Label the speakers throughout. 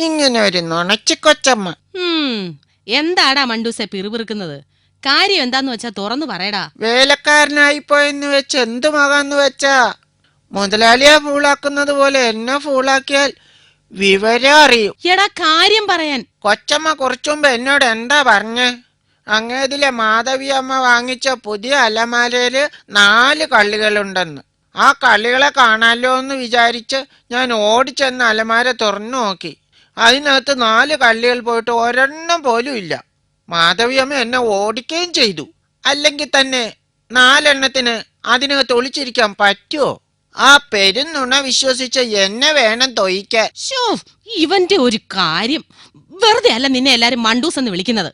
Speaker 1: ഇങ്ങനെ ഒരു നുണച്ചിക്കൊച്ചമ്മ.
Speaker 2: എന്താടാ മണ്ടൂസെ പിറുപിറുക്കുന്നത്? കാര്യം എന്താന്ന് വെച്ചാ തുറന്നു പറയടാ.
Speaker 1: വേലക്കാരനായിപ്പോയെന്ന് വെച്ച് എന്തുമാകാന്ന് വെച്ചാ മുതലാളിയെ ഫൂളാക്കുന്നത് പോലെ എന്നെ ഫൂളാക്കിയാൽ വിവരം അറിയും.
Speaker 2: എടാ കാര്യം പറയാൻ.
Speaker 1: കൊച്ചമ്മ കുറച്ചുമുമ്പ് എന്നോട് എന്താ പറഞ്ഞേ? അങ്ങേതിലെ മാധവിയമ്മ വാങ്ങിച്ച പുതിയ അലമാരയില് 4 കള്ളികളുണ്ടെന്ന്. ആ കള്ളികളെ കാണാലോ എന്ന് വിചാരിച്ച് ഞാൻ ഓടിച്ചെന്ന് അലമാര തുറന്നു നോക്കി. അതിനകത്ത് 4 കള്ളികൾ പോയിട്ട് ഒരെണ്ണം പോലും ഇല്ല. മാധവിയമ്മ എന്നെ ഓടിക്കുകയും ചെയ്തു. അല്ലെങ്കിൽ തന്നെ 4 എണ്ണത്തിന് അതിനകത്ത് ഒളിച്ചിരിക്കാൻ പറ്റുമോ? ആ പെരുന്നുണ വിശ്വസിച്ച് എന്നെ വേണം തൊയിക്കാൻ.
Speaker 2: ഇവന്റെ ഒരു കാര്യം. വെറുതെ അല്ല നിന്നെ എല്ലാരും മണ്ടൂസ് എന്ന് വിളിക്കുന്നത്.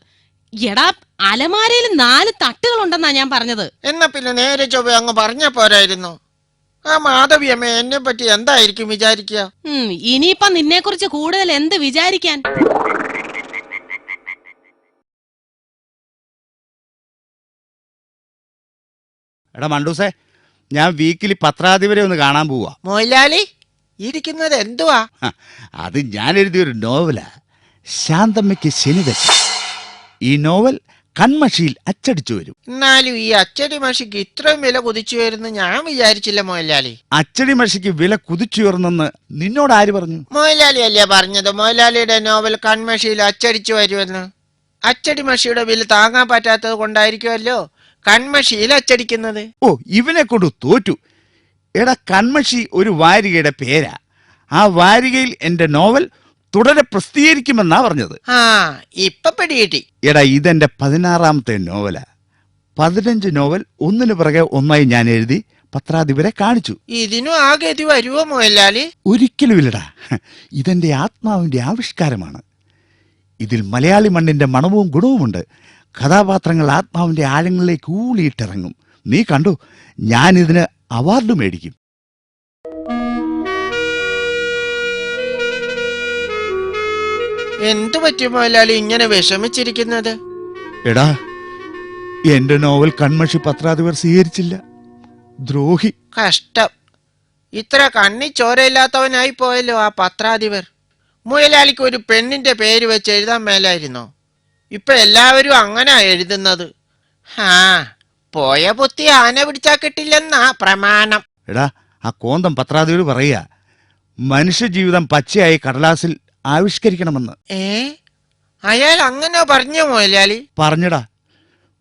Speaker 2: എടാ അലമാരയിൽ 4 തട്ടുകളുണ്ടെന്നാ ഞാൻ പറഞ്ഞത്.
Speaker 1: എന്നാ പിന്നെ നേരെ ചൊവ്വ അങ്ങ് പറഞ്ഞ പോരായിരുന്നു? ആ മാധവിയമ്മ എന്നെ പറ്റി എന്തായിരിക്കും വിചാരിക്കുക?
Speaker 2: ഇനിയിപ്പൊ നിന്നെ കുറിച്ച് കൂടുതൽ എന്ത് വിചാരിക്കാൻ?
Speaker 3: എടാ മണ്ടൂസേ, ഞാൻ വീക്കിലി പത്രാധിപരെ ഒന്ന് കാണാൻ പോവാ.
Speaker 1: മൊയിലാളി ഇരിക്കുന്നത് എന്തുവാ?
Speaker 3: അത് ഞാൻ എഴുതിയൊരു നോവലാ, ശാന്തമ്മയ്ക്ക് ശനിദശ. ഈ നോവൽ കൺമഷിയിൽ അച്ചടിച്ചു വരും.
Speaker 1: എന്നാലും ഈ അച്ചടി മഷിക്ക് ഇത്രയും വില കുതിച്ചു വരുന്ന ഞാൻ വിചാരിച്ചില്ല മൊയിലാളി.
Speaker 3: അച്ചടി മഷിക്ക് വില കുതിച്ചുയർന്നെന്ന് നിന്നോട് ആര് പറഞ്ഞു?
Speaker 1: മൊയിലാളി അല്ലേ പറഞ്ഞത് മൊയിലാളിയുടെ നോവൽ കൺമഷിയിൽ അച്ചടിച്ചു വരുമെന്ന്. അച്ചടി മഷിയുടെ വില താങ്ങാൻ പറ്റാത്തത് കൊണ്ടായിരിക്കുമല്ലോ കൺമഷിയിൽ അച്ചടിക്കുന്നത്.
Speaker 3: ഓ, ഇവനെ കൊണ്ട് തോറ്റു. എടാ, കൺമഷി ഒരു വാരികയുടെ പേരാ. ആ വാരികയിൽ എന്റെ നോവൽ തുടരെ പ്രസിദ്ധീകരിക്കുമെന്നാ പറഞ്ഞത്.
Speaker 1: ഇപ്പൊ പിടികിട്ടി.
Speaker 3: എടാ, ഇതെന്റെ 16ാമത്തെ നോവലാ. 15 നോവൽ ഒന്നിനു പിറകെ ഒന്നായി ഞാൻ എഴുതി പത്രാധിപരെ കാണിച്ചു.
Speaker 1: ഇതിനും ആ ഗതി വരുമോ മൊയിലാളി?
Speaker 3: ഒരിക്കലും ഇല്ലടാ. ഇതെന്റെ ആത്മാവിന്റെ ആവിഷ്കാരമാണ്. ഇതിൽ മലയാളി മണ്ണിന്റെ മണവും ഗുണവുമുണ്ട്. കഥാപാത്രങ്ങൾ ആത്മാവിന്റെ ആഴങ്ങളിലേക്ക് ഊളിയിട്ടിറങ്ങും. നീ കണ്ടു, ഞാനിതിന് അവാർഡ് മേടിക്കും.
Speaker 1: എന്തു പറ്റി മൊയിലാളി ഇങ്ങനെ വിഷമിച്ചിരിക്കുന്നത്?
Speaker 3: എടാ, എന്റെ നോവൽ കൺമഷി പത്രാധിപർ സ്വീകരിച്ചില്ല. ദ്രോഹി.
Speaker 1: കഷ്ടം. ഇത്ര കണ്ണി ചോരയില്ലാത്തവനായി പോയല്ലോ ആ പത്രാധിപർ. മുയലാളിക്ക് ഒരു പെണ്ണിന്റെ പേര് വെച്ച് എഴുതാൻ മേലായിരുന്നോ? ഇപ്പൊ എല്ലാവരും അങ്ങനെ എഴുതുന്നത്. പോയ ബുദ്ധി ആന പിടിച്ചാ കിട്ടില്ലെന്നാ പ്രമാണം.
Speaker 3: എടാ, ആ കോന്തം പത്രാധിപർ പറയാ മനുഷ്യജീവിതം പച്ചയായി കടലാസിൽ ആവിഷ്കരിക്കണമെന്ന്.
Speaker 1: അയാൾ അങ്ങനെ പറഞ്ഞോ മൊയിലാളി?
Speaker 3: പറഞ്ഞടാ,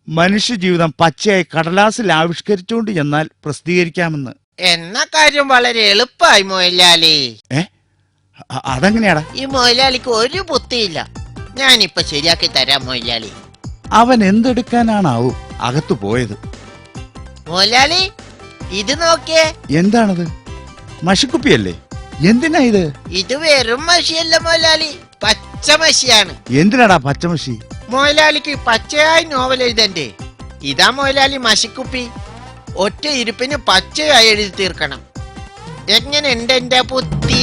Speaker 3: മനുഷ്യജീവിതം പച്ചയായി കടലാസിൽ ആവിഷ്കരിച്ചുകൊണ്ട് ചെന്നാൽ പ്രസിദ്ധീകരിക്കാമെന്ന്.
Speaker 1: എന്ന കാര്യം വളരെ എളുപ്പമായി മൊയിലാളി.
Speaker 3: അതെങ്ങനെയാടാ?
Speaker 1: ഈ മൊയിലാളിക്ക് ഒരു ബുദ്ധിയില്ല. ഞാനിപ്പൊ ശരിയാക്കി തരാം മൊയിലാളി.
Speaker 3: അവൻ എന്തെടുക്കാനാണാവൂ അകത്തു പോയത്?
Speaker 1: മൊയിലാളി ഇത് നോക്കിയേ.
Speaker 3: എന്താണത്? മഷിക്കുപ്പിയല്ലേ? എന്തിനാ ഇത്?
Speaker 1: ഇത് വെറും മഷിയല്ല മൊയിലാളി, പച്ചമഷിയാണ്.
Speaker 3: എന്തിനാടാ പച്ചമഷി?
Speaker 1: മൊയിലാളിക്ക് പച്ചയായി നോവൽ എഴുതണ്ടേ? ഇതാ മൊയിലാളി മഷിക്കുപ്പി. ഒറ്റ ഇരിപ്പിന് പച്ചയായി എഴുതി തീർക്കണം. എങ്ങനെ ഉണ്ട് എന്റെ ബുദ്ധി?